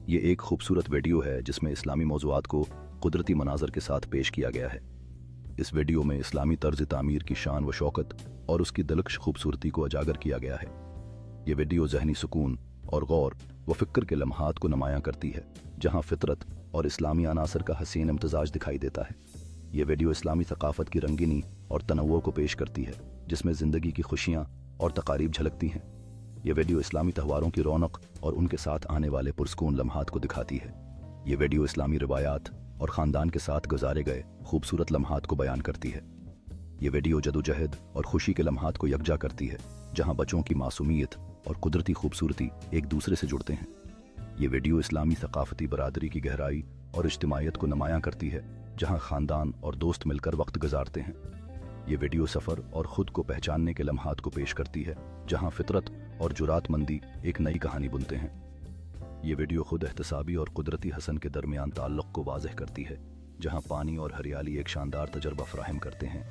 ये एक खूबसूरत वीडियो है जिसमें इस्लामी मौज़ूआत को कुदरती मनाज़र के साथ पेश किया गया है। इस वीडियो में इस्लामी तर्ज तामीर की शान व शौकत और उसकी दिलकश खूबसूरती को उजागर किया गया है। ये वीडियो ज़हनी सुकून और गौर व फ़िक्र के लम्हात को नुमायाँ करती है, जहाँ फ़ितरत और इस्लामी अनासर का हसीन इम्तज़ाज दिखाई देता है। ये वीडियो इस्लामी सकाफ़त की रंगीनी और तनव्वुर को पेश करती है, जिसमें ज़िंदगी की खुशियाँ और तकारीब झलकती हैं। ये वीडियो इस्लामी त्यौहारों की रौनक और उनके साथ आने वाले पुरस्कून लम्हात को दिखाती है। ये वीडियो इस्लामी रिवायात और ख़ानदान के साथ गुजारे गए खूबसूरत लम्हात को बयान करती है। ये वीडियो जदोजहद और खुशी के लम्हात को यकजा करती है, जहाँ बच्चों की मासूमियत और कुदरती खूबसूरती एक दूसरे से जुड़ते हैं। ये वीडियो इस्लामी सकाफ़ती बरादरी की गहराई और इज्तिमाइयत को नुमायाँ करती है, जहाँ ख़ानदान और दोस्त मिलकर वक्त गुजारते हैं। ये वीडियो सफ़र और ख़ुद को पहचानने के लम्हात को पेश करती है, जहाँ फ़ितरत और जुरातमंदी एक नई कहानी बुनते हैं। ये वीडियो खुद एहतसाबी और कुदरती हसन के दरमियान ताल्लुक़ को वाज़ेह करती है, जहाँ पानी और हरियाली एक शानदार तजर्बा फ़राहम करते हैं।